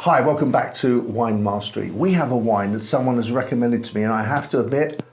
Hi, welcome back to Wine Mastery. We have a wine that someone has recommended to me, and I have to admit,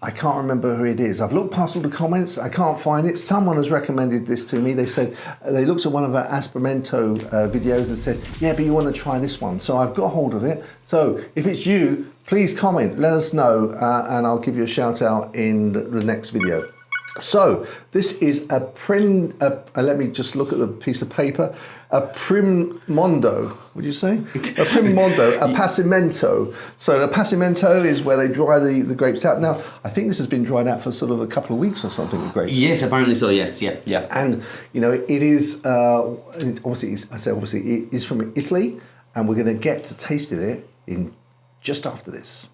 I can't remember who it is. I've looked past all the comments, I can't find it. Someone has recommended this to me. They said, they looked at one of our Esperimento videos and said, yeah, but you want to try this one. So I've got hold of it. So if it's you, please comment, let us know, and I'll give you a shout out in the next video. So this is let me just look at the piece of paper. A Primimondo, would you say? A Primimondo Appassimento. So the Appassimento is where they dry the grapes out. Now, I think this has been dried out for sort of a couple of weeks or something, the grapes. Yes, apparently so, yes, yeah. And, you know, it is, obviously, it is from Italy, and we're going to get to tasting it in just after this.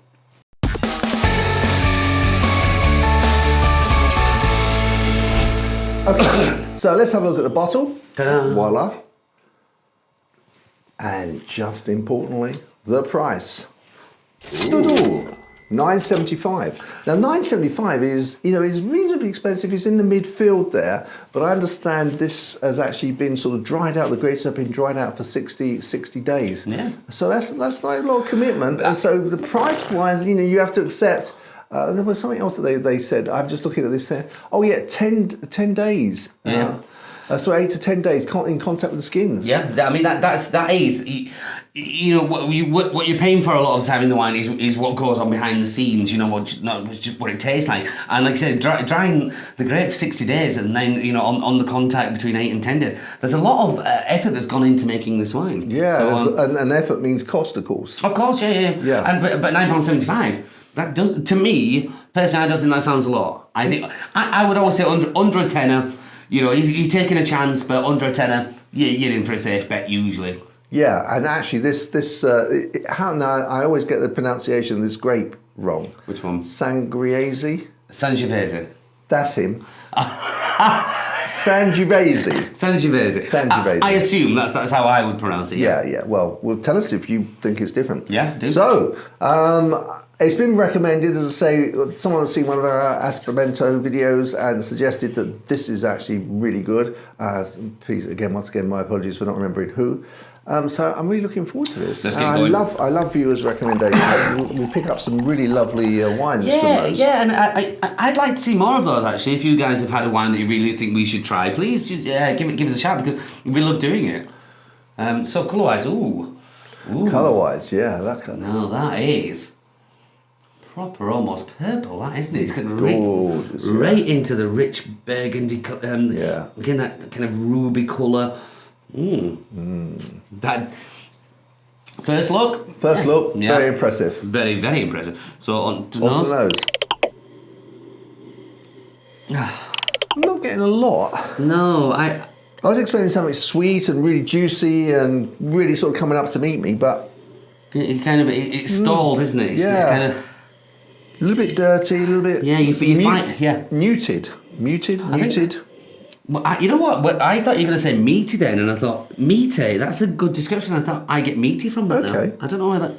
Okay, so let's have a look at the bottle. Ta-da. Voila. And just importantly, the price. Ooh. $9.75. Now $9.75 is, you know, is reasonably expensive. It's in the midfield there, but I understand this has actually been sort of dried out. The grapes have been dried out for 60 days. Yeah. So that's like a lot of commitment. And so the price wise, you know, you have to accept. There was something else that they said. I'm just looking at this there. Oh yeah, 10 days. Yeah. So 8 to 10 days in contact with the skins. Yeah, I mean that is, you know, what you're paying for a lot of the time in the wine is what goes on behind the scenes. You know, just what it tastes like. And like I said, drying the grape for 60 days and then, you know, on the contact between 8 and 10 days. There's a lot of effort that's gone into making this wine. Yeah, so, and effort means cost, of course. Of course, yeah. And but £9.75. That does, to me personally, I don't think that sounds a lot. I think I would always say under a tenner. You know, you're taking a chance, but under a tenner, you're in for a safe bet usually. Yeah, and actually, now I always get the pronunciation of this grape wrong. Which one? Sangiovese. Sangiovese. That's him. Sangiovese. Sangiovese. I assume that's how I would pronounce it. Yeah. Well, tell us if you think it's different. Yeah. Do. So, it's been recommended, as I say, someone has seen one of our Esperimento videos and suggested that this is actually really good. Please, once again, my apologies for not remembering who. So I'm really looking forward to this. Let's get going. I love viewers' recommendations. We pick up some really lovely wines from those. Yeah, and I'd like to see more of those actually. If you guys have had a wine that you really think we should try, please give us a shout because we love doing it. So colour-wise, ooh. Colour-wise, yeah. That is proper, almost purple, that isn't it? It's kind of gorgeous, right into the rich burgundy, again that kind of ruby colour. That first look, very impressive. Very, very impressive. So on to nose. I'm not getting a lot. No, I was expecting something sweet and really juicy and really sort of coming up to meet me, but it's stalled, isn't it? It's kind of a little bit dirty, a little bit. Yeah, you find muted. Well, you know what? I thought you were going to say meaty then, and I thought meaty. That's a good description. I thought I get meaty from that. Okay. Now. I don't know why that.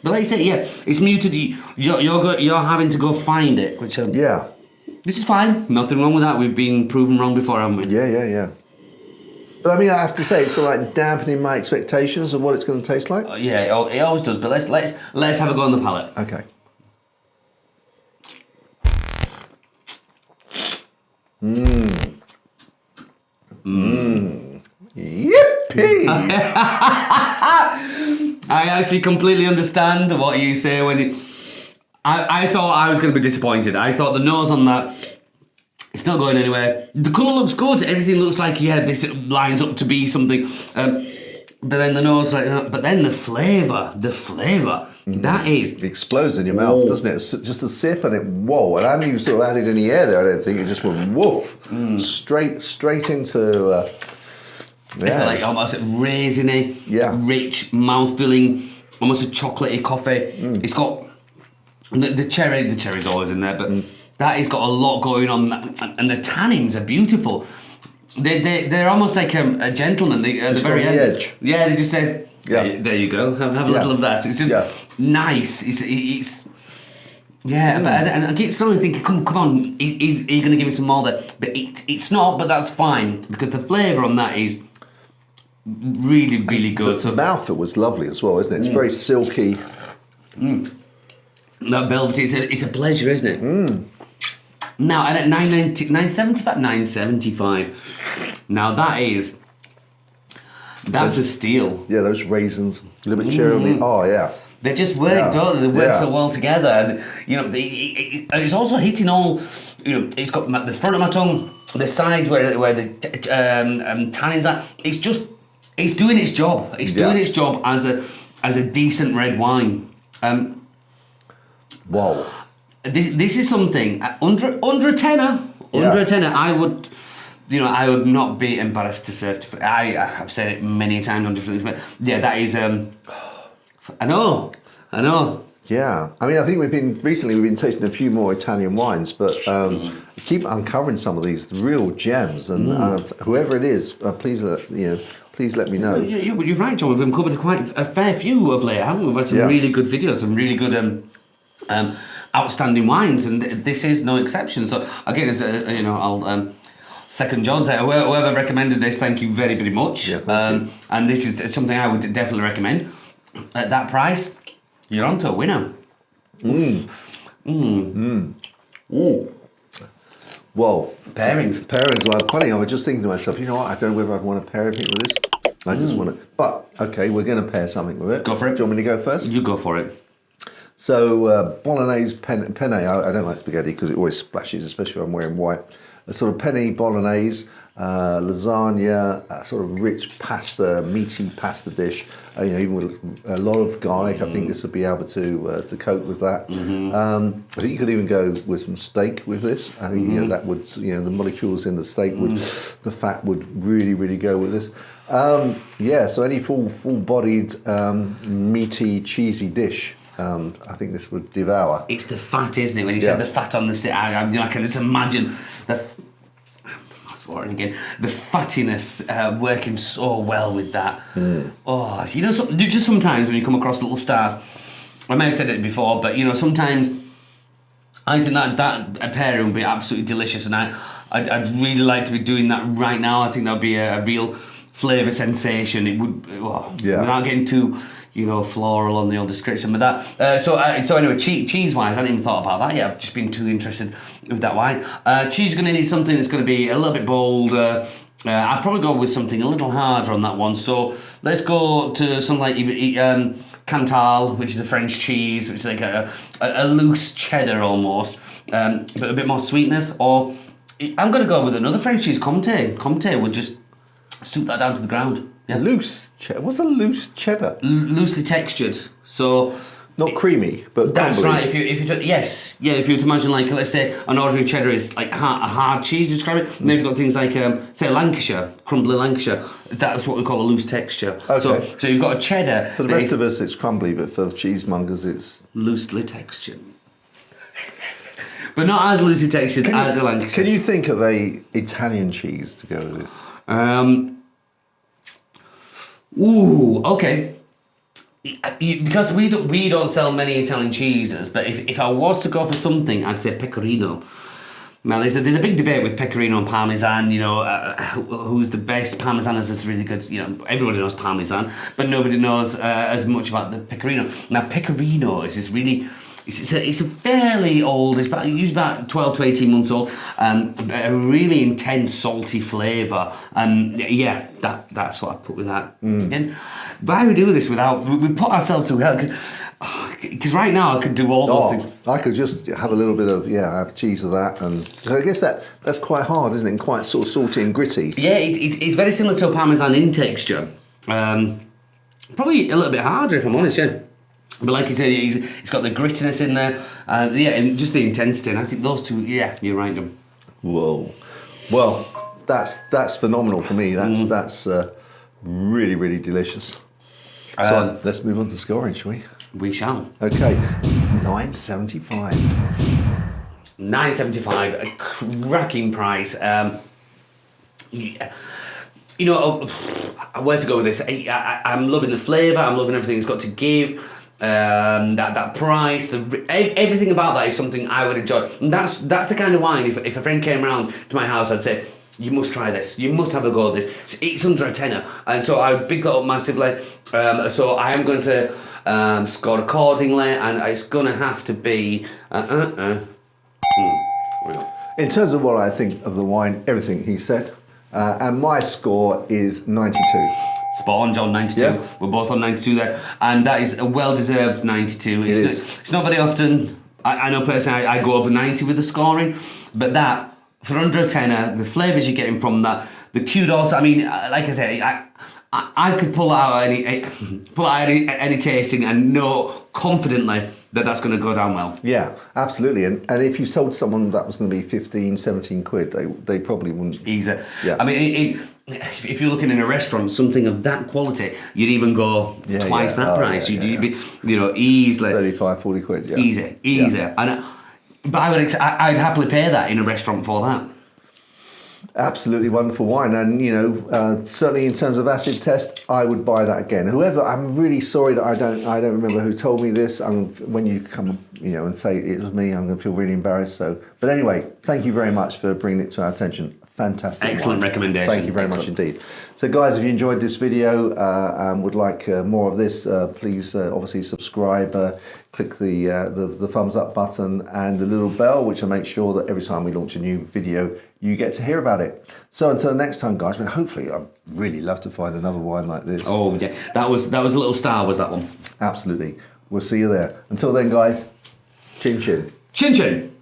But like you say, yeah, it's muted. You're having to go find it, which this is fine. Nothing wrong with that. We've been proven wrong before, haven't we? Yeah. But I mean, I have to say, it's sort of like dampening my expectations of what it's going to taste like. Yeah, it always does. But let's have a go on the palate. Okay. Yippee! I actually completely understand what you say when you... I thought I was going to be disappointed. I thought the nose on that, it's not going anywhere. The colour looks good. Everything looks like, this lines up to be something. But then the nose, but then the flavour, that is... It explodes in your mouth, doesn't it? It's just a sip and whoa. And I haven't even sort of added any air there, I don't think. It just went woof. Straight into... It's like almost raisiny, rich, mouth-filling, almost a chocolatey coffee. It's got... The cherry's always in there, but that has got a lot going on. And the tannins are beautiful. They're almost like a gentleman at the very end. Edge. Yeah, they just said, there you go, have a little of that. It's just nice. It's but I keep slowly thinking, come on, are you going to give me some more there? But it's not, but that's fine, because the flavour on that is really, really good. The mouthfeel was lovely as well, isn't it? It's very silky. That velvety, it's a pleasure, isn't it? Now, and at $9.75. Now that's a steal. Yeah, those raisins, a little bit cherry on the. Oh yeah. They just work, don't they? They work so well together. And, it's also hitting all. It's got the front of my tongue, the sides where the tannins are. It's doing its job. It's doing its job as a decent red wine. Whoa. This is something under a tenner. Under a tenner, I would not be embarrassed to serve. I have said it many times on different things, but yeah, that is. I know. Yeah, I mean, I think we've been tasting a few more Italian wines, but keep uncovering some of these real gems, and whoever it is, please let me know. You're right, John. We've uncovered quite a fair few of late, haven't we? We've had some really good videos, some really good outstanding wines, and this is no exception. So again, I'll second John say whoever recommended this, thank you very, very much. Yeah, and this is something I would definitely recommend. At that price, you're on to a winner. Well, Pairings. Well, funny, I was just thinking to myself, you know what, I don't know whether I'd want to pair anything with this. I just want to, but okay, we're going to pair something with it. Go for it. Do you want me to go first? You go for it. So, bolognese penne, I don't like spaghetti because it always splashes, especially if I'm wearing white. A sort of penne bolognese, lasagna, a sort of rich pasta, meaty pasta dish. Even with a lot of garlic, I think this would be able to cope with that. I think you could even go with some steak with this. I think that would, the molecules in the steak the fat would really, really go with this. So any full-bodied, meaty, cheesy dish. I think this would devour. It's the fat, isn't it? When you said the fat on the stick, I can just imagine the fattiness working so well with that. Oh, just sometimes when you come across little stars, I may have said it before, but sometimes I think that a pairing would be absolutely delicious, and I'd really like to be doing that right now. I think that would be a real flavour sensation. It would, without getting too floral on the old description, but that. So anyway, cheese-wise, I hadn't even thought about that yet. I've just been too interested with that wine. Cheese is going to need something that's going to be a little bit bold. I'd probably go with something a little harder on that one. So let's go to something like Cantal, which is a French cheese, which is like a loose cheddar almost, but a bit more sweetness. Or I'm going to go with another French cheese, Comté. Comté would just suit that down to the ground. Yeah. Loose cheddar. What's a loose cheddar? Loosely textured, so not creamy, but that's crumbly. right. If you if you were to imagine, like, let's say an ordinary cheddar is like a hard cheese to describe it. And then you've got things like say Lancashire, crumbly Lancashire. That's what we call a loose texture. Okay. So you've got a cheddar. For the rest of us, it's crumbly, but for cheesemongers, it's loosely textured. But not as loosely textured as a Lancashire. Can you think of a Italian cheese to go with this? Ooh, okay. Because we don't sell many Italian cheeses, but if I was to go for something, I'd say pecorino. Now there's a big debate with pecorino and parmesan. Who's the best? Parmesan is just really good. Everybody knows parmesan, but nobody knows as much about the pecorino. Now pecorino is this really. It's a fairly old. It's usually about 12 to 18 months old. A really intense salty flavour. That's what I put with that. And why we do this without? We put ourselves through hell because right now I could do all those things. I could just have a little bit of have cheese of that, and I guess that's quite hard, isn't it? And quite sort of salty and gritty. Yeah, it's very similar to a parmesan in texture. Probably a little bit harder if I'm honest. Yeah. But like you said, it's got the grittiness in there, and just the intensity. And I think those two, you're right, John. Whoa, well, that's phenomenal for me. That's really, really delicious. So let's move on to scoring, shall we? We shall. Okay, 9.75. 9.75, a cracking price. Where to go with this? I'm loving the flavour. I'm loving everything it's got to give. That price, everything about that is something I would enjoy. And that's the kind of wine. If a friend came around to my house, I'd say, you must try this. You must have a go at this. It's under a tenner, and so I big that up massively. So I am going to score accordingly, and it's going to have to be. In terms of what I think of the wine, everything he said, and my score is 92. Spot on, John, 92. Yeah. We're both on 92 there, and that is a well-deserved 92. It's not very often. I know personally I go over 90 with the scoring, but that, for under a tenner, the flavours you're getting from that, the kudos, I mean, like I say, I could pull out any tasting and know confidently that that's going to go down well. Yeah, absolutely. And if you sold someone that was going to be 15, 17 quid, they probably wouldn't. Easy. Yeah. I mean, if you're looking in a restaurant, something of that quality, you'd even go twice that price. You'd be, easily 35, 40 quid. Yeah. Easy. Yeah. And but I'd happily pay that in a restaurant for that. Absolutely wonderful wine, and certainly in terms of acid test, I would buy that again. Whoever, I'm really sorry that I don't remember who told me this. And when you come, and say it was me, I'm going to feel really embarrassed. So, but anyway, thank you very much for bringing it to our attention. Fantastic, excellent wine. Recommendation. Thank you very much indeed. So, guys, if you enjoyed this video and would like more of this, please obviously subscribe. Click the thumbs up button and the little bell, which will make sure that every time we launch a new video, you get to hear about it. So until next time, guys, but hopefully I'd really love to find another wine like this. Oh yeah, that was a little star, was that one? Absolutely. We'll see you there. Until then, guys, chin chin. Chin chin.